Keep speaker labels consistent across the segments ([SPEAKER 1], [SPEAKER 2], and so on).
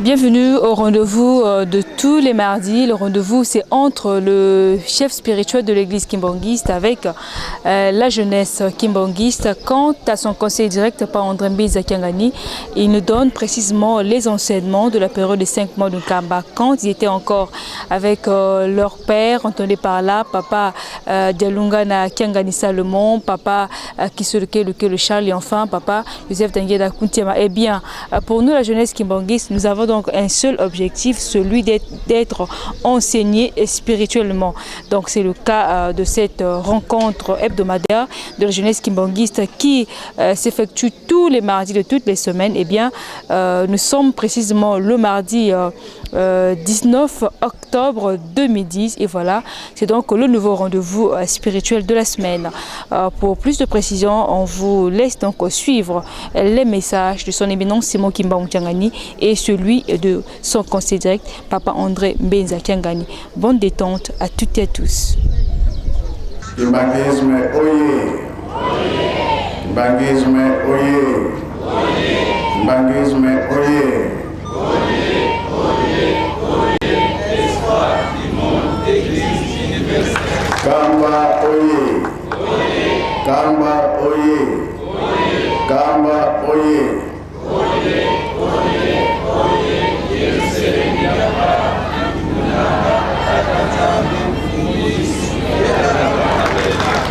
[SPEAKER 1] Bienvenue au rendez-vous de tous les mardis. Le rendez-vous, c'est entre le chef spirituel de l'église kimbangiste avec la jeunesse kimbangiste. Quant à son conseil direct par André Mbeza Kiangani, il nous donne précisément les enseignements de la période des 5 mois de Kamba. Quand ils étaient encore avec leur père, entendez par là, papa Dialungana Kiangani Salomon, papa Kisoleke le Charles et enfin papa Joseph Dangeda Kuntiama. Eh bien, pour nous, la jeunesse kimbangiste, nous avons donc un seul objectif, celui d'être enseigné spirituellement. Donc c'est le cas de cette rencontre hebdomadaire de la jeunesse kimbangiste qui s'effectue tous les mardis de toutes les semaines. Eh bien, nous sommes précisément le mardi 19 octobre 2010 et voilà, c'est donc le nouveau rendez-vous spirituel de la semaine. Pour plus de précision, on vous laisse donc suivre les messages de son éminence Simon Kimba Kiangani et celui de son conseiller direct, Papa André Mbeza Kiangani. Bonne détente à toutes et à tous.
[SPEAKER 2] Kimbangisme oye! Kimbangisme oye! Kimbangisme oye! Kamba oye! Kamba oye! Kamba oye!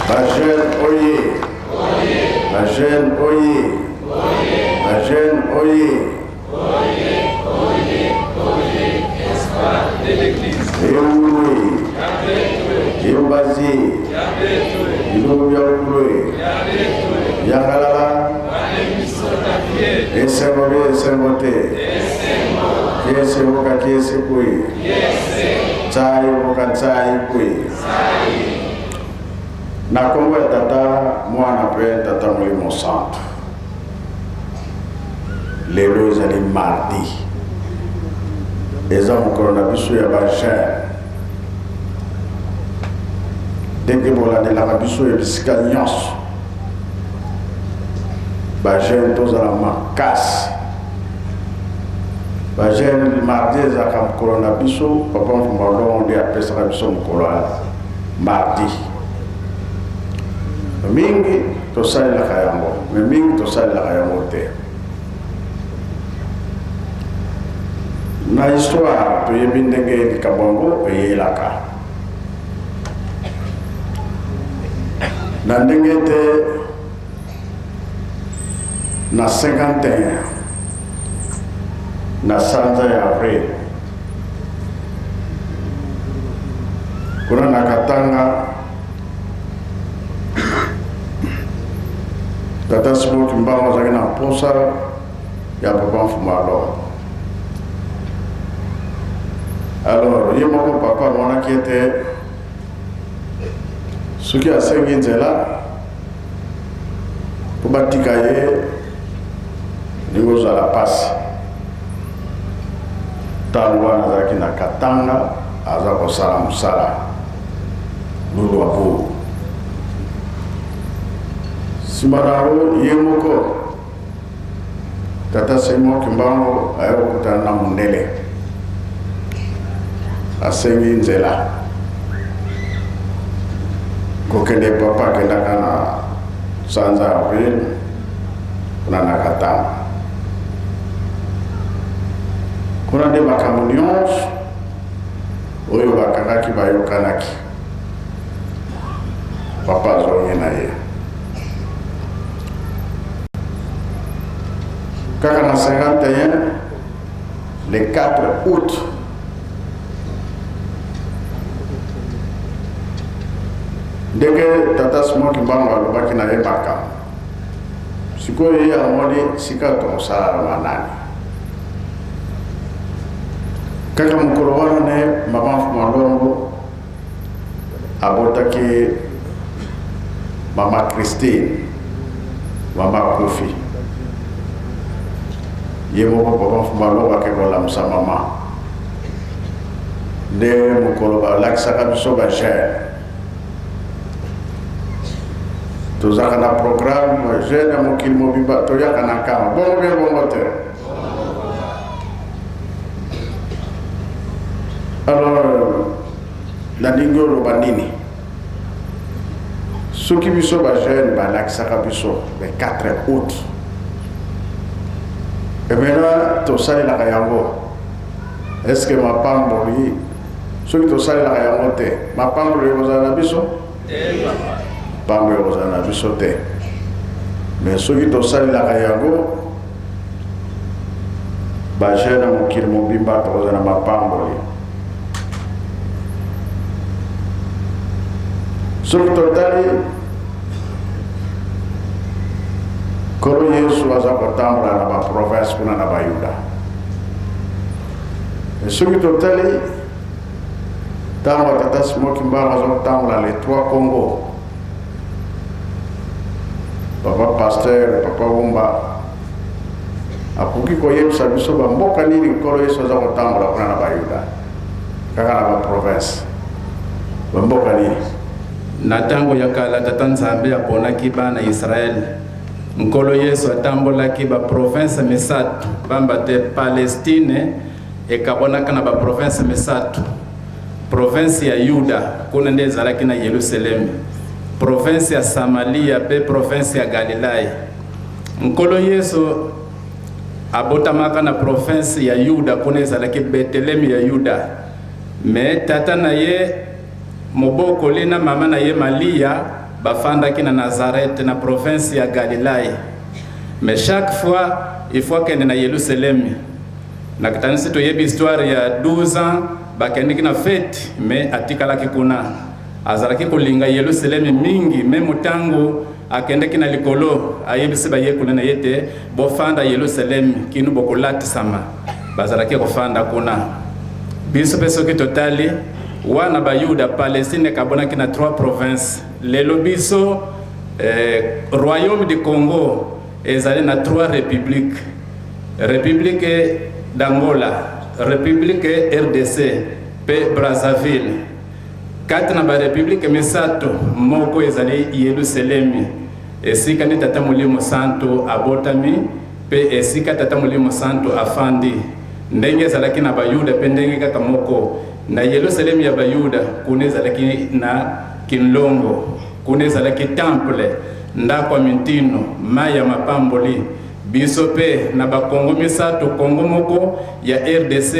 [SPEAKER 2] Bajel oye! Bajel oye! Bajel oye! Eoué! Yombazi! Yombiaoué! Yangalala! Esemobe, esemote! Kiese woka kiese kui! Tsai woka tsai kui! Na Kongo ya tata mwana pe tata Molimo Santo. Lelo ezali mardi. Eza mokolo na biso ya bajeune. Ndenge bolandelaka biso ya bisika nyonso. Bajeune tozala makasi. Bajeune mardi ezaka mokolo na biso. Papa Mfumalo nde apesaka biso mokolo ya mardi. Mingi tosalelaka yango, mais mingi tosalelaka yango te. Na histoire toyebi ndenge likambo yango eyelaka. Na ndenge te na 51 na sanza ya avril kuna na Katanga Tata Simon Kimba azaki na posa ya Papa Mfumalo. Alors, ye moko papa monaki ete soki asengi nzela po batika ye ndenge ozala pasi. Ntango wana azalaki na Katanga aza kosala mosala lulu abu. Simararo yemoko Tata Simon Kimbango ayokutana na Mundele asengi nzela kokende papa kenda kana sanza avril kuna na Katanga kuna de makambo nyonso oyo bakangaki bayokanaki papa azongi na ye. Kaka na 51, le 4 août, ndenge Tata Simon Kimbango alobaki na ye makambo sikoyo ye amoni sika tokosala manani. Kaka mokolo wana ne Mama Mfumalo abotaki Mama Christine, Mama Kofi. Ye moko Papa Mfumalo bakekolamusa mama. Nde mokolo balakisaka biso bajeune. Tozaka na programme jeune ya mokili mobimba toyaka na kama. Bongo bien bongo te. Alors la dingo lo bandini ceux qui biso ba jeune ba laksaka biso le 4 août et maintenant to sali la kayango est-ce que ma pamboli ceux qui to sali la kayango te ma pamboli kozana biso pamboli kozana biso te mais ceux qui to sali la kayango ba jeune mo kilmo bimba to kozana ma pamboli ceux qui to tali koro Yesu aza kotambula na ba province kuna na ba Yuda. Et ceux qui totali tango tata smoki mbanga aza kotambula les 3 Congo. Papa pasteur, papa Wumba akoki koyebisa biso ba mboka nini koro Yesu aza kotambula kuna na ba Yuda kaka na ba province ba mboka nini.
[SPEAKER 3] Na tango ya kala tata Nzambe aponaki bana Israel nkolo Yesu atambolaki ba province misatu bamba te Palestine ekabonaka na ba province misatu. Province ya Yuda kuna nde ezalaki na Yerusalemu, province ya Samaria pe province ya Galilaya. Nkolo Yesu abotamaka na province ya Yuda kuna ezalaki Bethlehem ya Yuda, me tata na ye moboko lena mama na ye Malia bafandaki na Nazareth na province ya Galilaya. Mais chaque fois il faut kende na Yerusalemu. Na kitanisi to yebi histoire ya 12 ans bakendiki na fête mais atikalaki kuna azalaki kolinga Yerusalemu mingi même tango akendeki na likolo ayebisi baye kuna na yete bofanda Yerusalemu kinu bokolati sama bazalaki kofanda kuna biso peso ki totali wana ba Yuda Palestine kabonaki na 3 provinces. Lelo biso royaume du Congo ezali na 3 républiques: république d'Angola, république RDC pe Brazzaville. 4 na ba république misato moko ezali Yerusalemu esika ni tata mulimo santo abotami pe esika tata mulimo santo afandi. Ndenge ezalaki na ba Yuda pe ndenge kaka moko na Yerusalemu ya ba Yuda kuna ezalaki na kinlongo, kuna ezalaki temple ndako mintino maya mapamboli. Biso pe na ba Kongo misato Kongo moko ya RDC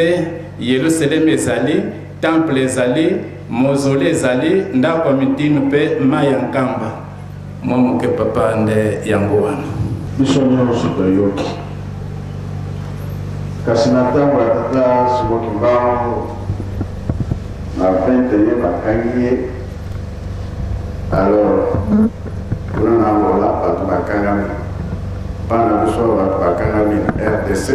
[SPEAKER 3] Yerusalemu ezali temple ezali mausolée ezali ndako mintino pe maya nkamba momo ke papa nde yango wana
[SPEAKER 2] biso nyonso toyoki kasi na ntango ya tata Simoki Mbangu na 21 bakangi ye. Alors kuna na Angola bato bakangami pana biso bato bakangami na RDC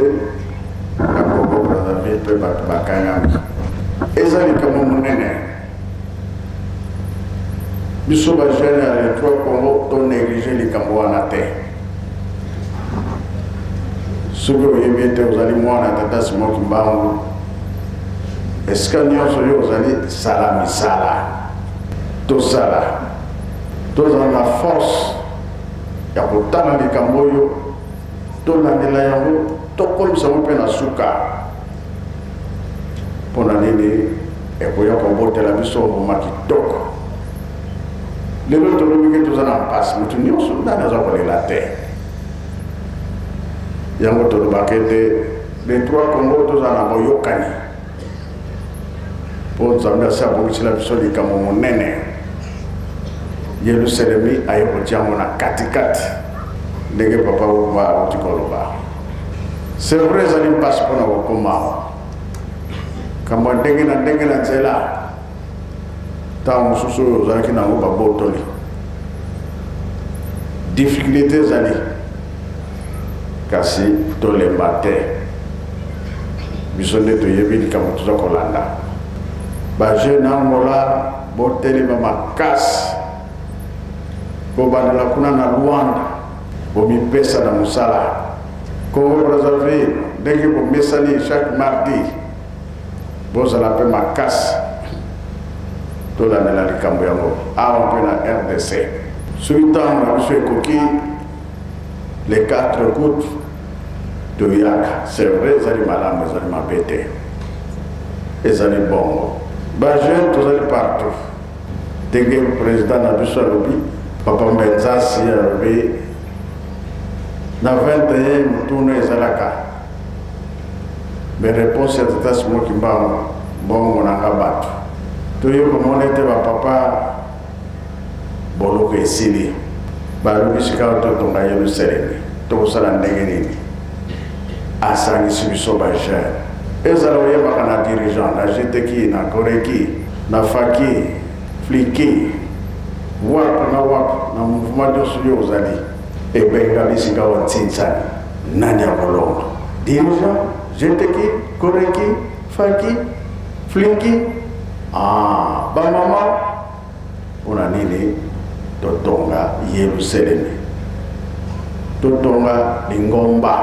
[SPEAKER 2] na Congo Brazzaville pe bato bakangami ezali kama munene biso bajene ya les 3 Congo to néglige likambo wana te. Soki oyebi ete ozali mwana tata Simoki Mbangu esika nyonso yo ozali sala misala tosala tozala na force ya kotala likambo oyo tolandela yango tokomisa yango mpe na suka mpona nini ekoya kobotela biso mbuma kitoko. Lelo tolobi ke toza na mpasi moto nyonso ndani aza kolela te yango tolobaka ete les 3 Congo toza na boyokani mpo Nzambe asi abongisela biso likambo monene. Yerusalemu aye kotia yango na katikati ndenge papa Wumba auti koloba. C'est vrai ezali mpasi mpona kokoma awa kambo ndenge na nzela ntango mosusu oyo ozalaki nango babotoli difficulté ezali kasi tolemba te biso nde toyebi likambo toza kolanda. Bajeune Angola botelema makasi bobandela kuna na Luanda bomipesa na mosala. Congo Brazzaville ndenge bomesani chaque mardi bozala mpe makasi tolandela likambo yango awa mpe na RDC. Soki ntango na biso ekoki le 4 août toyaka. C'est vrai ezali malamu ezali mabe te ezali bongo bajeune tozali partout ndenge président na biso alobi papa mbenzasi alobi na 21 mutuna ezalaka me réponse ya tata Simon Kimbangu bongo nanga bato toyoka mona ete bapapa boloko esili balobi sika totonga Yerusalemi tokosala ndenge nini asangisi biso bajeune ezala oyebaka na dirigeant na jeteki na koreki na faki fliki wapi na mouvement nyonso yo ozali ebenga bisika otsintsani nani akolonga dirigeant jeteki koreki faki fliki bamama mpona nini totonga Yerusalemi totonga lingomba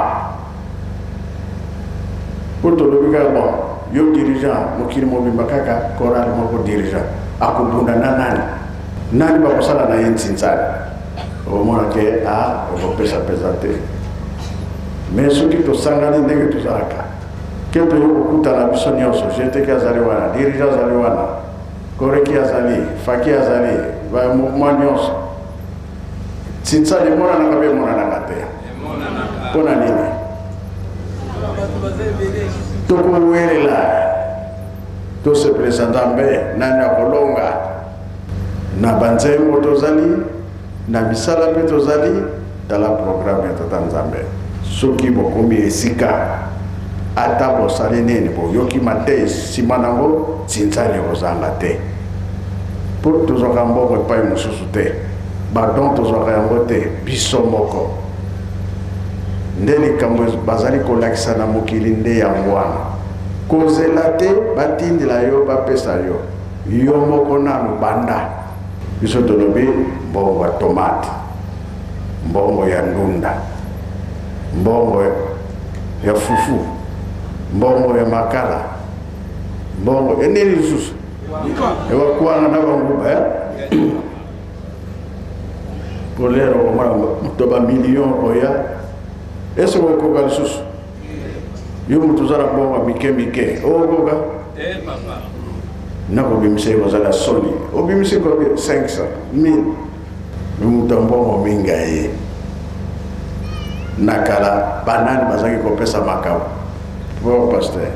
[SPEAKER 2] potolobi kaka bon yo dirigeant mokili mobimba kaka korali moko dirigeant akobunda na nani bakosala na ye ntsintsani omona ke okopesa pesa te mais soki tosangani ndenge tozalaka ke toyokokutana biso nyonso jeteki azali wana dirigeant azali wana koreki azali faki azali bamouvement nyonso ntsintsani emonanaka mpe emonanaka te mpona nini tokowelela tosepelisa Nzambe nani akolonga na banzembo tozali na misala mpe tozali tala programme ya tata Nzambe soki bokomi esika ata bosali nini boyoki mate nsima nango ntsintsani ekozanga te mpo tozwaka mbongo epai mosusu te badon tozwaka yango te biso moko nde likambo bazali kolakisa na mokili nde yango wana kozela te batindela yo bapesa yo yo moko nanu banda biso tolobi mbongo ya tomate mbongo ya ndunda mbongo ya fufu mbongo ya makala mbongo eneni lisusu ewakuwana na banguba polero omwana toba million oya ese wokoka lisusu yo mutu zala mbongo mike okoka
[SPEAKER 3] papa
[SPEAKER 2] nakobimisa kozala soni obimisi kobi 500,000 mutu mbongo minga ye nakala banani bazaki kopesa makabo bo pasteur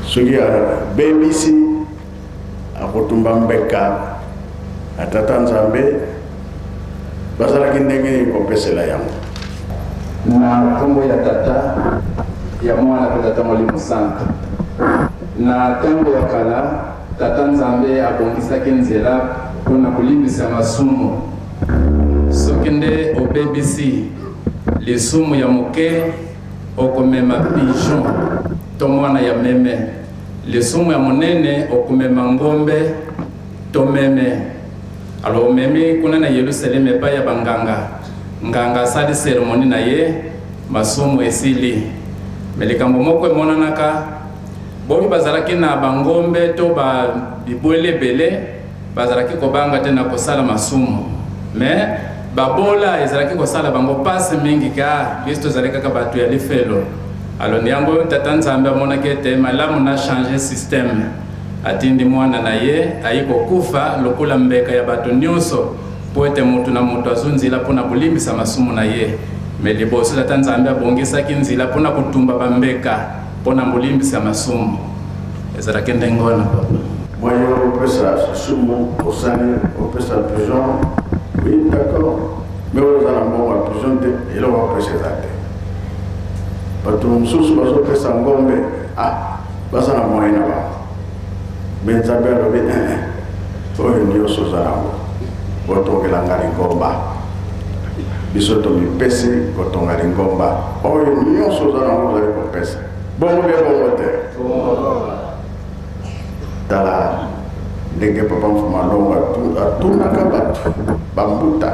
[SPEAKER 2] soki bebisi akotumba mbeka atata Nzambe bazalaki ndenge kopesela yango
[SPEAKER 3] na nkombo ya tata ya mwana pe tata Molimo Santo na ntango ya kala tata Nzambe abongisaki nzela mpona kolimbisa masumu soki nde obebisi lisumu ya moke okomema pigeon to mwana ya meme lisumu ya monene okomema ngombe to meme alo omemi kuna na Yerusalemu epai ya banganga nganga asali seremoni na ye masumu esili me likambo moko emonanaka bomi bazalaki na bangombe to bibwele ebele bazalaki kobanga te na kosala masumu me babola ezalaki kosala bango pasi mingi ka biso tozali kaka bato ya lifelo alo ndi yango tata Nzambe amonaki ete malamu na changer systeme atindi mwana na ye ayi kokufa lokola mbeka ya bato nyonso po ete mutu na mutu azunzila mpona kolimbisa masumu na ye me liboso tata Nzambe abongisaki nzila mpona kotumba bambeka mpona kolimbisa masumu ezalaki ndenge wana papa
[SPEAKER 2] moyo opesa sumu osali opesa pigeon oui d'accord mais ozala mbongo ya pigeon te eloko opesa eza te bato mosusu bazopesa ngombe baza na moyen na bango me Nzambe alobi oyo nyonso ozalango botongelanga lingomba biso tomipesi kotonga lingomba oyo nyonso ozalango ozali kopesa bongo bia bongo te tala ndenge papa Mfuma Longo atunaka bato bambuta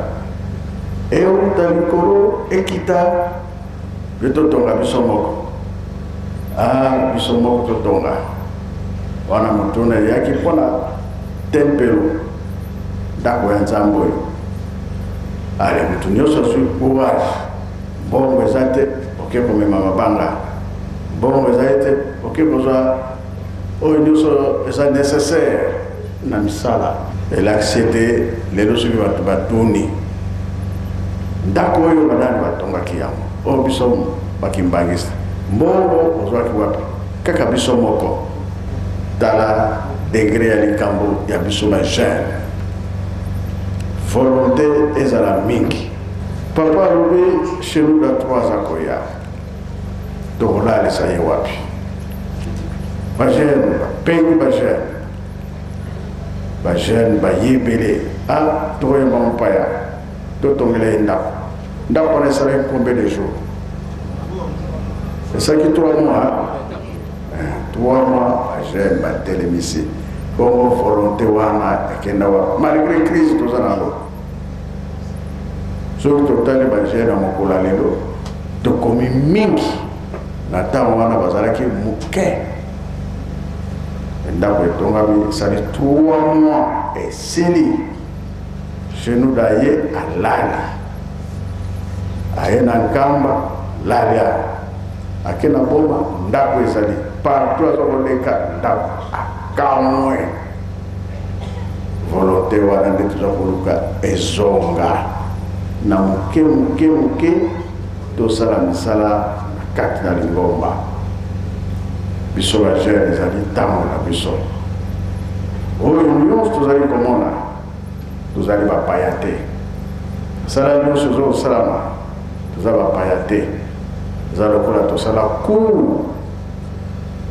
[SPEAKER 2] euta likolo ekita mpe totonga biso moko biso moko totonga wana motuna eyaki mpona tempelo ndako ya Nzambe oyo ale mutu nyonso azwi courage mbongo eza te oke komema mabanga bon eza ete oke kozwa oyo nyonso eza nécessaire na misala elakisi ete lelo soki bato batuni ndako oyo banani batongaki yango oyo biso bakimbangisa mbongo ozwaki wapi kaka biso moko tala degré ya likambo ya biso bajeune volonté ezala mingi papa alobi chenu da 3 aza koya tokolalisa ye wapi bajeune bapengi bajeune bayebele tokoyemba mopaya totongela ye ndako wana esalaki combien de jours esalaki 3 mois 3 mois bajeune batelemisi bongo volonté wana ekenda wa malgré crise toza nango soki totali bajeune ya mokolo lelo tokomi mingi na ntango wana bazalaki moke ndako etongami esali 3 mois esili chenu da ye alali aye na nkamba lalia ake na boma ndako ezali partout aza koleka ndako akamwe volonté wana nde toza koluka ezonga na moke tosala misala na kati na lingomba biso bajeune ezali ntango na biso oyo nyonso tozali komona tozali bapaya te sala nyonso ezosalama toza bapaya te eza lokola tosala kulu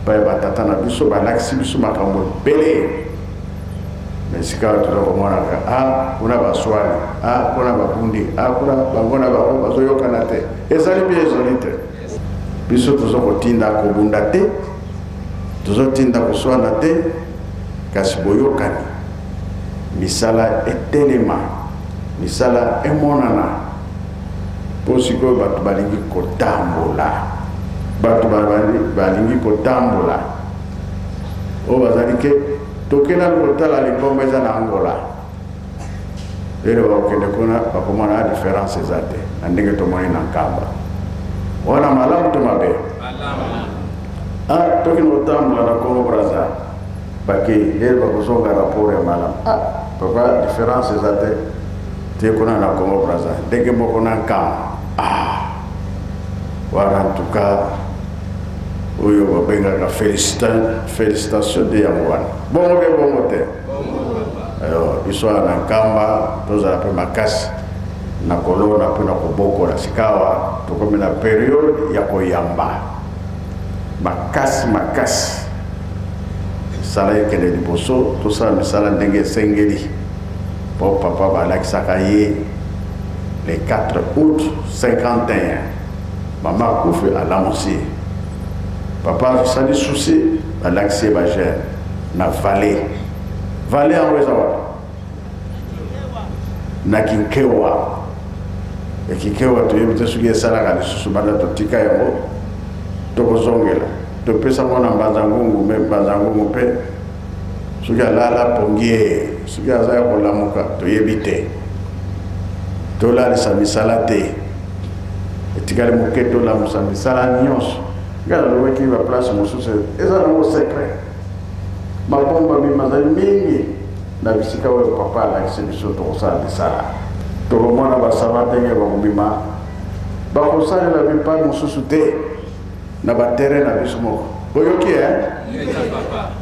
[SPEAKER 2] paye batata na biso balakisi biso makambo ebele na esika oyo toza komonaka kuna baswani kuna babundi kuna bango na bango bazoyokana te ezali bie ezali te biso toza kotinda kobunda te tozotinda koswana te kasi boyokani misala etelema misala emonana mpo sikoyo bato balingi kotambola bato balingi kotambola oyo bazali ke tokenda kotala lingomba eza na Angola lelo bakokende kuna bakomona différence eza te na ndenge tomoni na nkamba wana malamu to mabe tokende kotambola na Congo Brazza bake lelo bakozonga rapport ya malamu papa différence eza te te kuna na Congo Brazza ndenge moko na nkamba wana en tout cas oyo babengaka félicitation de yango wana bongo be bongo te biso na nkamba tozala mpe makasi na kolona mpe na kobokola sikawa tokomi na periode ya koyamba makasi sala ekende liboso tosala misala ndenge esengeli mpo papa balakisaka ye le 4 août 51 mama akufi alamusi papa asali susi balakisi ye bajeune na vale yango eza wapi na kinkewa ekinkewa toyebi te soki esalaka lisusu banda totika yango tokozongela topesa mwana mbanzangungu me mbanzangungu mpe soki alala pongi ye soki aza ya kolamuka toyebi te tolalisa misala te etikali moke tolamusa misala nyonso ngala lobaki baplace mosusu eza nango secret mabomba mimazali mingi na bisika oyo papa alakisi biso tokosala misala tokomona basava ndenge bakobima bakosalela bipai mosusu te na baterrain na biso moko oyoki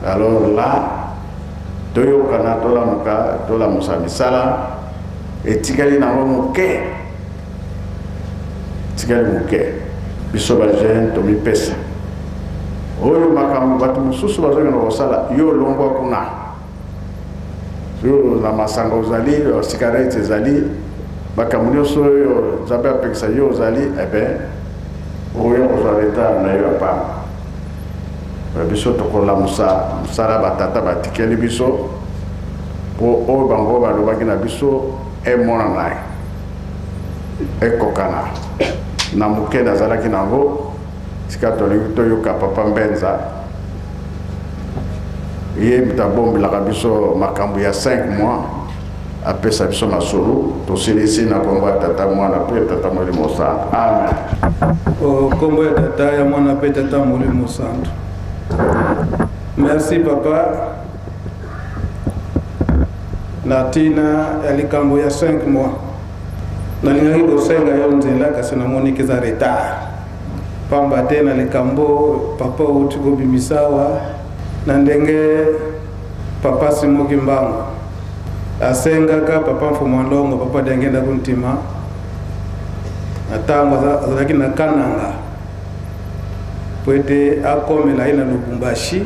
[SPEAKER 2] alors là toyokana tolamusa misala etikali nango moke biso bajeune tomipesa oyo makambo bato mosusu bazokende kosala yo longwa kuna yo na masanga ozali cigarette ezali makambo nyonso oyo nzambe apekisa yo ozali oyo kozwa leta na yo apanga biso tokolamusa mosala batata batikeli biso mpo oyo bango balobaki na biso emonana ekokana na moke nazalaki nango sika tolingi toyoka papa Mbenza ye mitabombelaka biso makambo ya 5 mois apesa biso masolo tosilisi na kombo ya tata mwana pe tata molimo santo. Amen.
[SPEAKER 4] Kombo ya tata ya mwana pe tata molimo santo. Merci papa. Natina ya likambo ya 5 mois. Nalingaki kosenga yo nzela kasi namoni keza retard. Pamba te na likambo papa uti kobimisawa na ndenge papa Simoki Mbango asengaka papa Mfumandongo papa dengenda kuntima atango azalaki na Kananga pwete akomela ina Lubumbashi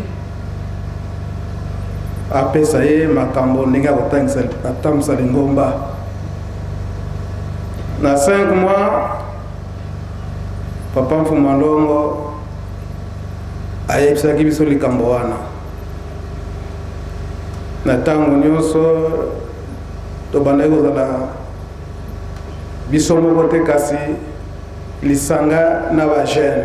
[SPEAKER 4] apesa ye makambo ndenge atamisa lingomba na 5 mois papa Mfumandongo ayebisaki biso likambo wana na tango nyonso tobandaki kozala biso moko te kasi lisanga na bagene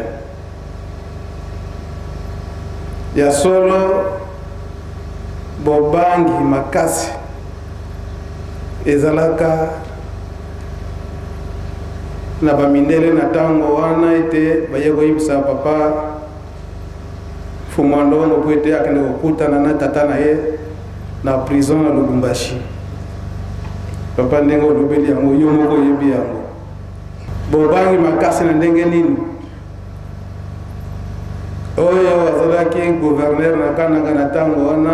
[SPEAKER 4] ya solo bobangi makasi ezalaka na bamindele na tango wana ete baye koyebisa papa Mfumandongo po ete akende kokutana na tata na ye na prison na Lubumbashi. Papa ndenge olobeli yango yo moko oyebi yango bobangi makasi na ndenge nini oyo azalaki gouverneur na Kananga na tango wana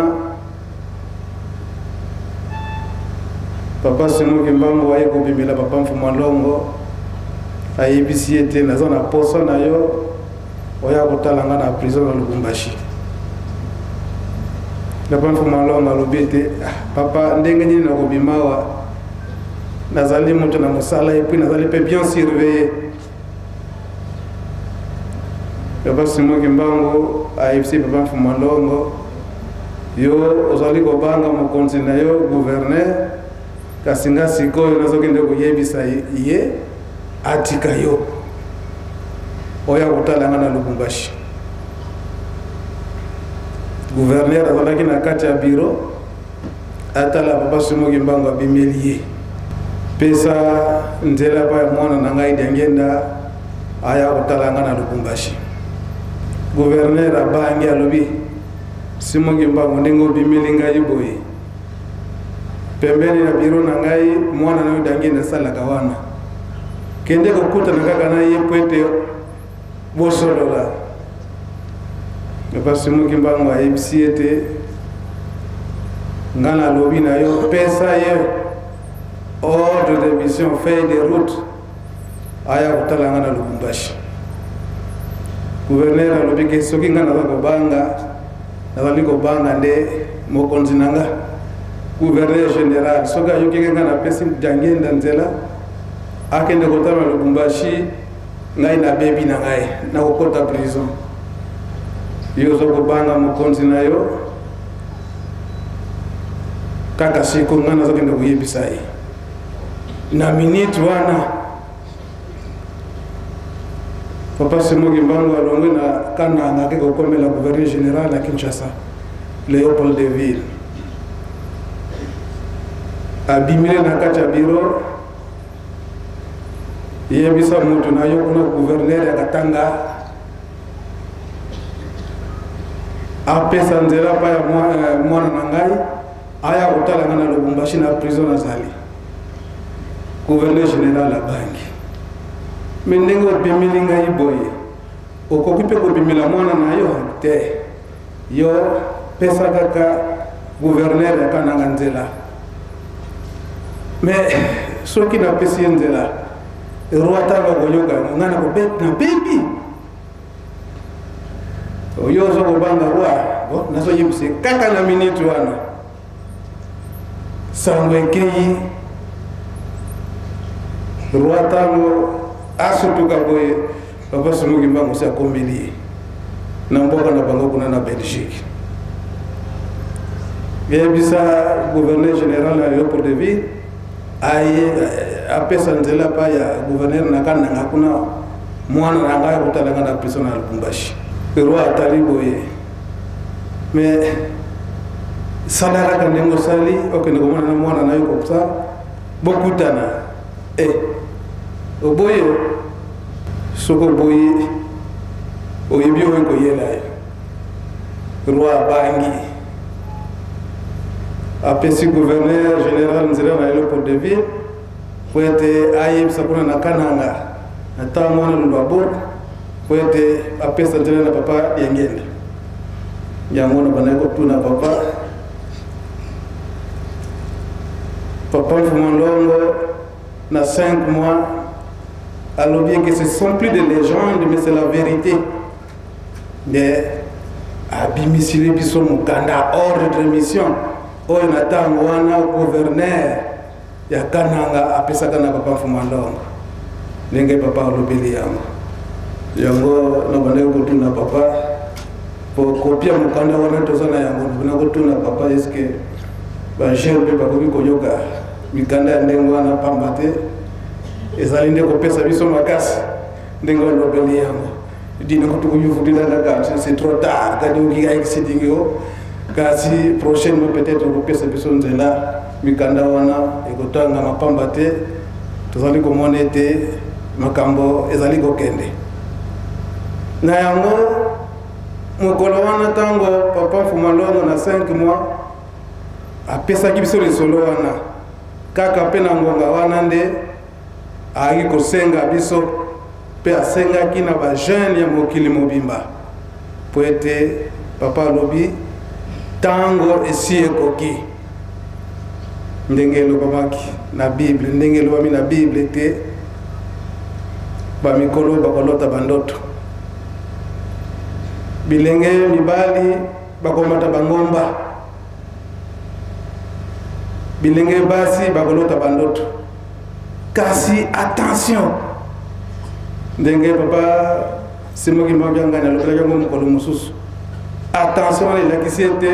[SPEAKER 4] papa Simoki Mbango aye kobimela papa Mfumandongo ayebisi ete naza na poso na yo oya kotalanga na prison na Lubumbashi. Papa Mfumandongo alobi ete papa ndenge nini nakobimawa nazali moto na mosala et puis nazali pe bien surveillé. Papa Simoki Mbango ayebisi papa Mfumandongo yo ozali kobanga mokonzi na yo gouverneur kasi nga sikoyo nazokende koyebisa ye atika yo oya kotalanga na Lubumbashi. Gouverneur azalaki na kati ya bureau atala papa Simoki Mbango abimeli ye pesa nzela pa ya mwana na ngai dengenda aya kotalanga na Lubumbashi. Gouverneur abangi alobi Simoki Mbango ndenge obimeli ngai boye pembeni na bureau na ngai mwana na yo dengenda salaka wana kende kokutana kaka na ye po ete bosolola. Papa Simoki Mbango ayebisi ete nga na lobi na yo pesa ye ordre de mission feuille de route aya kotalanga na Lubumbashi. Gouverneur alobi ke soki nga nazali kobanga nde mokonzi na nga gouverneur général soki ayoki nga na pesi jangenda nzela akende kotala na Lubumbashi ngai na bebi na ngai na kokota prison yo zo kobanga mokonzi na yo kaka siko nga nazokende koyebisa ye na minute wana papa Simoki Mbango alongwe na Kananga ke kokomela gouverneur général na Kinshasa Léopold de Ville abimile na kati ya bureau yebisa mutu na yo kuna gouverneur ya Katanga apesa nzela pa ya mwana na ngai aya kotalanga na Lubumbashi na prison azali gouverneur général abangi mais ndenge obimeli ngai boye okoki mpe kobimela mwana na yo te yo pesa kaka gouverneur ya Kananga nzela mais soki napesi ye nzela roi tanga koyoka nga na kobet na bebi oyo ozo kobanga roi nazoyebise kaka na minute wana sango ekei roi tango asutuka boye papa Simoki Mbango si akomeli na mboka na bango kuna na Belgique. Yebisa gouverneur général na Léopold de Ville aye apesa nzela pa ya gouverneur na Kananga kuna mwana na ngai kotalanga na prison na Lubumbashi. Roi atali boye mais salara ka ndenge osali okende komona na mwana na yo komsa bokutana oboye soko oboyi oyebi oyo koyela ye roi abangi apesi gouverneur général nzela na yelo pour de ville po ete ayebisa mpona na kananga na ntango wana lolo abor po ete apesa nzela na papa yengende yango na bandaki kotuna papa Mfumolongo na 5 mois alobi que ce sont plus de légendes mais c'est la vérité mais abimisili biso mukanda ordre de mission oyo na ntango wana gouverneur ya kananga apesaka na papa Mfumolongo ndenge papa alobeli yango na bandaki kotuna papa po kopia mukanda wana tozana yango na kotuna papa est-ce que bagere mpe bakoki koyoka mikanda ya ndenge wana pamba te ezali nde kopesa biso makasi ndenge olobeli yango dina kotukuyuvudila kaka c'est trop tard kadi okika exceeding yo kasi prochainement peut-être kopesa biso nzela mikanda wana ekotanga mapamba te tozali komona ete makambo ezali kokende na yango mokolo wana ntango papa Mfumolongo na 5 mois apesaki biso lisolo wana kaka mpe na ngonga wana nde ayaki kosenga biso mpe asengaki na bajeune ya mokili mobimba po ete papa alobi ntango esi ekoki ndenge elobamaki na bible ndenge elobami na bible ete bamikolo bakolota bandoto bilenge mibali bakomata bangomba bilenge basi bakolota bandoto kasi attention ndenge papa simoki mbabyanga na lokela yango mokolo mosusu attention elakisi ete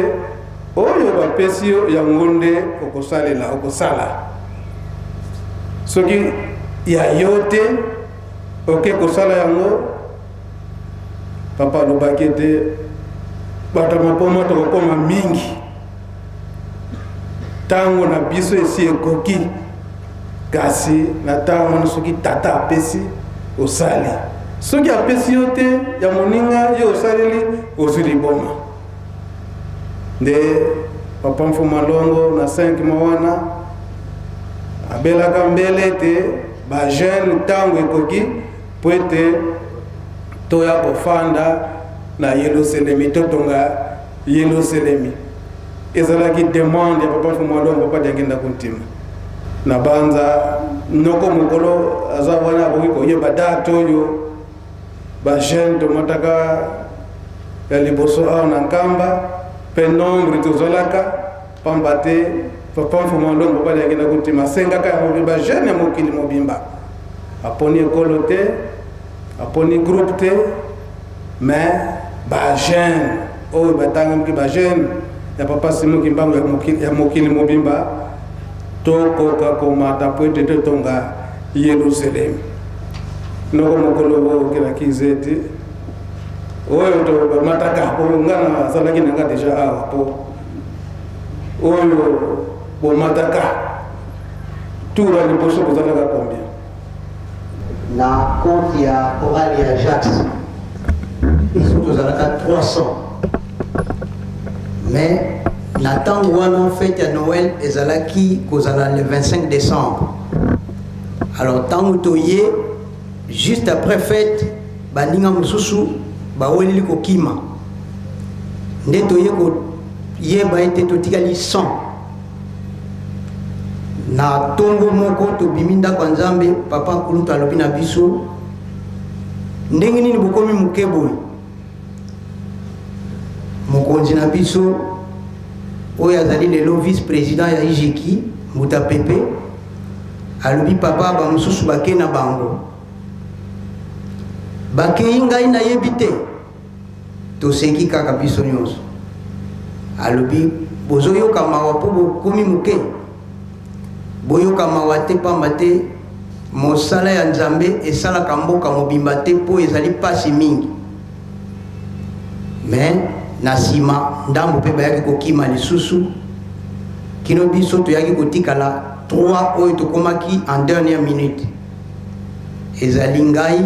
[SPEAKER 4] oyo bapesi yo yango nde okosala soki ya yo te oke kosala yango papa alobaki ete bato mapoma tokokoma mingi ntango na biso esi ekoki kasi na ntango wana soki tata apesi osali soki apesi yo te ya moninga yo osaleli ozwi liboma nde papa Mfumolongo na 5 mois wana abelaka mbele ete bajeune ntango ekoki po ete toya kofanda na Yerusalemi totonga Yerusalemi ezalaki demande ya papa Mfumolongo papa diangenda kuntima na banza noko mokolo aza wana akoki koyeba date oyo bajeune tomataka ya liboso awa na nkamba mpe nombre tozalaka pamba te papa Mfumolongo papa diangenda kuntima asengaka yango bajeune ya mokili mobimba aponi ekolo te aponi groupe te mais bajeune oyo batangamaki bajeune ya papa Simoki Mbango ya mokili mobimba tokoka komata po ete totonga Yerusalemi noko mokolo okelaki zeti oyo to bamataka po ngana azalaki nanga deja awa po oyo bomataka tura liboso kozalaka combien
[SPEAKER 5] na compte ya Oral ya Jacques biso tozalaka 300 mais na ntango wana fête ya Noël ezalaki kozala le 25 décembre alors ntango toye juste après fête baninga mosusu baweleli kokima nde toye koyeba ete totikali 100 na tongo moko tobimi ndako ya Nzambe papa nkulutu alobi na biso ndenge nini bokomi moke boye mokonzi na biso oyo azali lelo vice président ya IGEKI Mbuta Pepe alobi papa bamosusu bake na bango bakei ngai nayebi te toseki kaka biso nyonso alobi bozoyoka mawa mpo bokomi moke boyoka mawa te pamba te mosala ya Nzambe esalaka mboka mobimba te mpo ezali pasi mingi mais na nsima ndambo mpe bayaki kokima lisusu kino biso toyaki kotikala 3 oyo tokomaki en dernière minute. Ezali ngai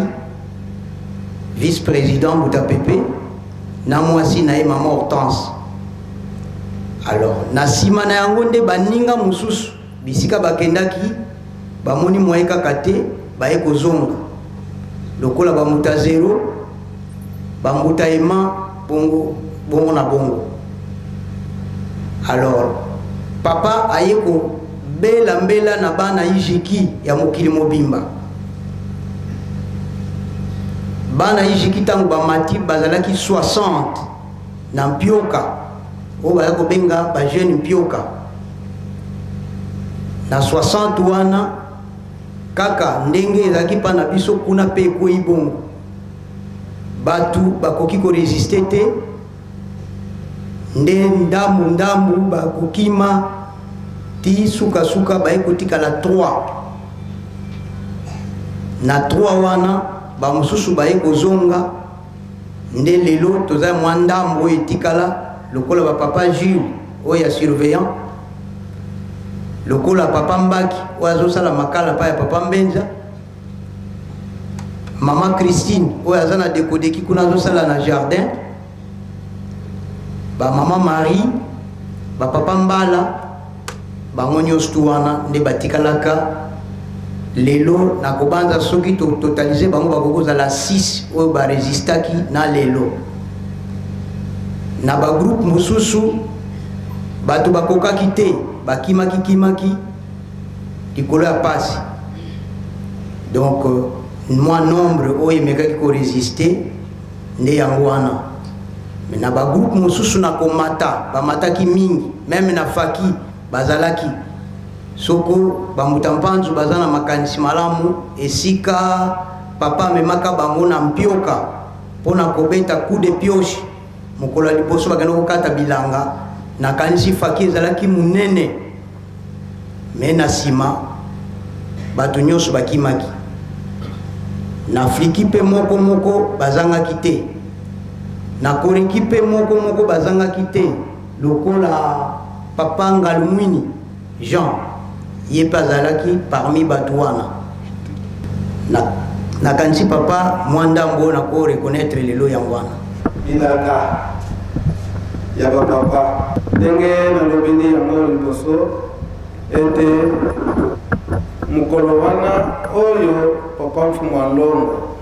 [SPEAKER 5] vice-président Bouta Pepe na mwasi na ye maman Hortense. Alors na sima na yango nde baninga mususu bisika bakendaki bamoni moye kaka te baye kozonga lokola bamuta 0 bamuta ema bongo na bongo. Alors papa aye ko bela mbela na bana ijiki ya mokili mobimba. Bana ijiki tangu bamati bazalaki 60 na mpioka o baya ko benga ba jeune mpioka na 60 wana kaka ndenge ezalaki pa na biso kuna pe ekwei bongo batu bakoki ko résister te nde ndambu bakokima ti suka baye kotikala 3 na 3 wana bamususu baye kozonga nde lelo toza mwa ndambu oyo etikala lokola bapapa Jules oyo ya surveillant lokola papa Mbaki oyo azosala makala pa ya papa Mbenza, mama Christine oyo aza na dekodeki kuna azosala na jardin, ba mama Marie, ba papa Mbala, bango nyonso tu wana nde batikalaka lelo na kobanza soki totalize bango bakokozala 6 oyo baresistaki na lelo. Na ba groupe mususu bato bakokaki te bakimaki likolo ya pasi. Donc moi nombre oyo emekaki ko résister nde yango wana. Mais na ba groupe mususu na komata bamataki mingi, même na faki bazalaki soko bamutampanzu bazana makanisi malamu esika papa memaka bango na mpioka pona kobeta coup de pioche mokola liboso bakana kokata bilanga na kanisi faki ezalaki munene. Me na sima bato nyonso bakimaki na Afriki pe moko bazangaki te, na Koreki pe moko bazangaki te lokola papa Ngalumwini Jean ye pazalaki parmi bato wana na kanisi papa mwandambo na ko reconnaître lelo yango wana
[SPEAKER 4] bilaka ya bapapa ndenge nalobeli yango liboso ete mokolo wana oyo papa Mfumu Alongo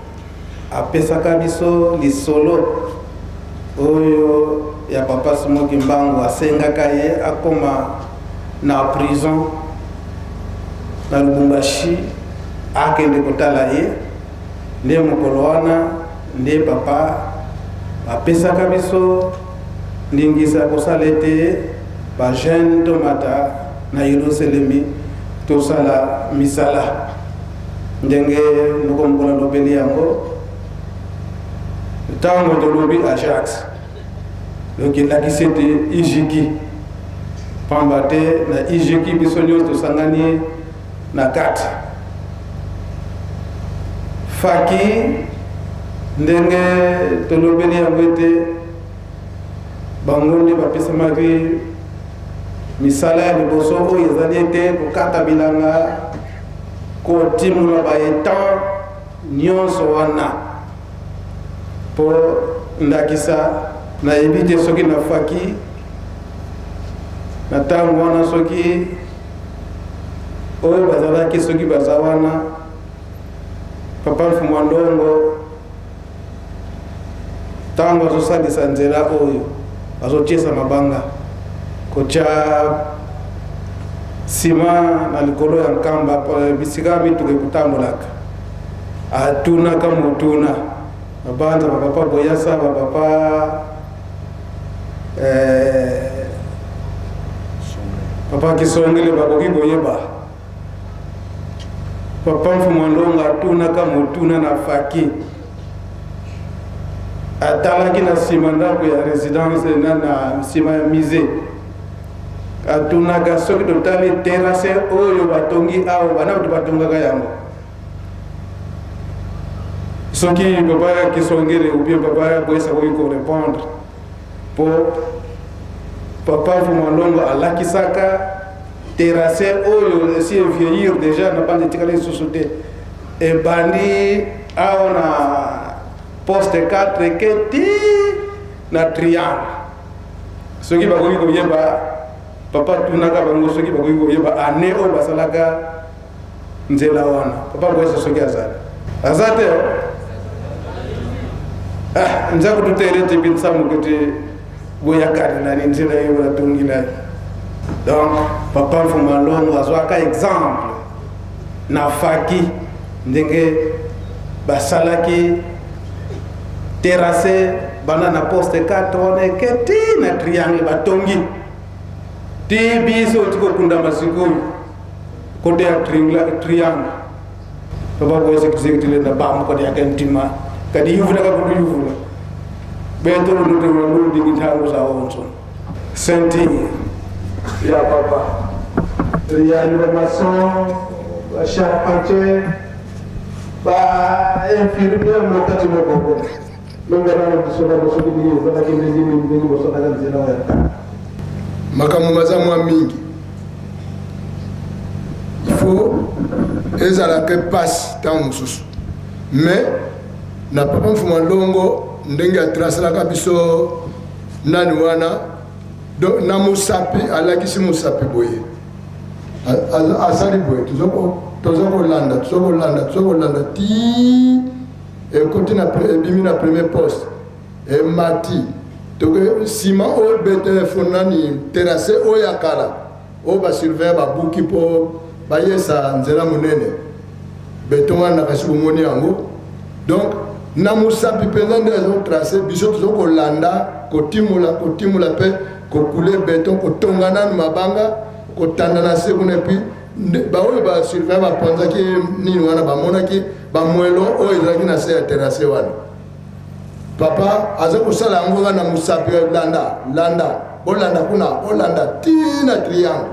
[SPEAKER 4] apesaka biso lisolo oyo ya papa Simoki Mbangu asengaka ye akoma na prison na Lubumbashi akende kotala ye nde mokolo wana nde papa apesaka biso ndingisa kosala ete ba jeune tomata na Yerusalemi tosala misala ndenge nokombola lobeli yango ntango tolobi Ajax lokendaki ete ijiki pamba te na ijiki biso nyonso tosangani na kati faki ndenge tolobeli yango ete bango nde bapesamaki misala ya liboso oyo ezali ete kokata bilanga kotimula baetan nyonso wana mpo ndakisa nayebi te soki nafaki na ntango wana soki oyo bazalaki soki baza wana papa Mfumu Alongo ntango azosalisa nzela oyo azotiesa mabanga kotia sima na likolo ya nkamba bisika mituka ekutambolaka atunaka motuna babanza bapapa Boyasa bapapa papa Kisongele bakoki koyeba papa Mfumu Alongo atunaka motuna na faki atalaki na sima ndako ya résidence na sima ya musée atunaka soki totali terrasse oyo batongi awo bana bato batongaka yango soki papa Kisongele ou bien papa Boyasa koki korépondre po papa Mfumu Alongo alakisaka terrassé oyo si vieillir déjà na pas de tikali société et bandi aona poste 4 keti na triangle soki bakoki koyeba papa tunaka bango soki bakoki koyeba ane oyo basalaka nzela wana papa boyesa soki aza te nzako tutere bin samu kete boyakalelani nzela ye batongilani donc papa Mfuma Longo azwaka exemple na faki ndenge basalaki terrassé bana na poste 4 wana keti na triangle batongi ti biso tiko kunda masikoyi kote ya triangle papa boyesa kizekitile na bamu kote ya kentima kadi yuvuna ka kudu yuvuna bento ndoto ndu dingi tango za onso senti ya papa ya le maçon ba charpentier ba infirmier mo kati mo gogo ngara na bisoba boso dingi za ka ndezi ndingi boso ka nzela ya
[SPEAKER 6] makamu mazamwa mingi il faut ezala ke passe tant mususu mais na papa Mfuma Longo ndenge atrasalaka biso nani wana na musapi alakisi musapi boye asali boye tozokolanda ti ekoti na ebimi na premier poste emati toke sima oyo bete fonani terrasse oyo ya kala oyo basurveille babuki mpo bayesa nzela monene beton wana kasi bomoni yango donc na musapi mpenza nde azotrace biso tozokolanda kotimula mpe kokule beton kotonga nanu mabanga kotanda na se kuna epuis baoyo basurveille bapanzaki nini wana bamonaki bamwelo oyo ezalaki na se ya terrasse wana papa aza kosala yango kaka na musapi bolanda kuna bolanda tina triangle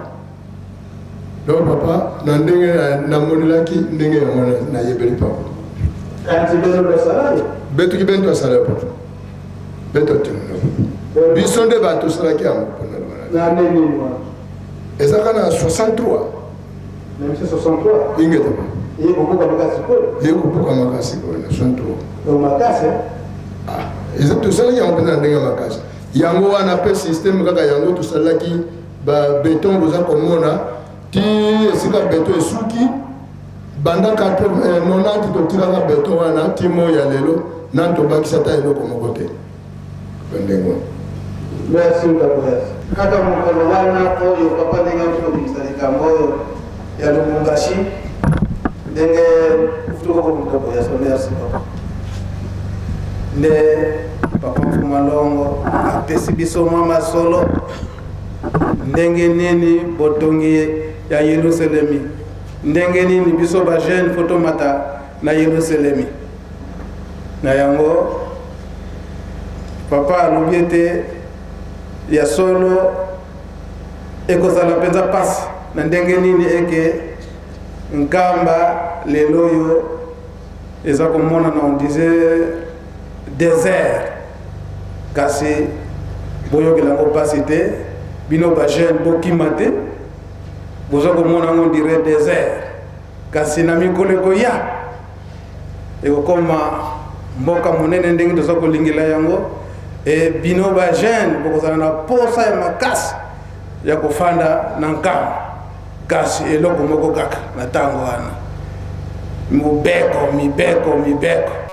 [SPEAKER 6] donc papa na ndenge namonelaki ndenge yango nayebeli papa beto ki bento asala poto beto tino biso nde bato salaki yango mpona ezaka na 63 ingete yekobuka makasi koyo na 63 eza tosalaki yango mpenza na ndenge ya makasi yango wana mpe systeme kaka yango tosalaki babeton boza komona ti esika beton esuki banda 90 totiraka beton wana ti mo ya lelo nani tobakisa ta eloko moko te ndenge
[SPEAKER 4] merci mkaboyasi kaka mokolo wana oyo papa ndenge amfilokisa likambo oyo ya Lubumbashi ndenge futokoko mkaboyasi merci papa nde papa Mfuma Longo apesi biso mwa masolo ndenge nini botongi ya Yerusalemi ndenge nini biso ba jeune fotomata na Yerusalemi na yango papa alobi ete ya solo ekozala mpenza pasi na ndenge nini eke nkamba lelo oyo eza komona na on disait désert kasi boyokela yango pasi te bino ba jeune bokima te boza komona yango dire désert kasi na mikolo ekoya ekokoma mboka monene ndenge toza kolingela yango e bino ba jeune bokozala na posa ya makasi ya kofanda na nkamba kasi eloko moko kaka na ntango wana mibeko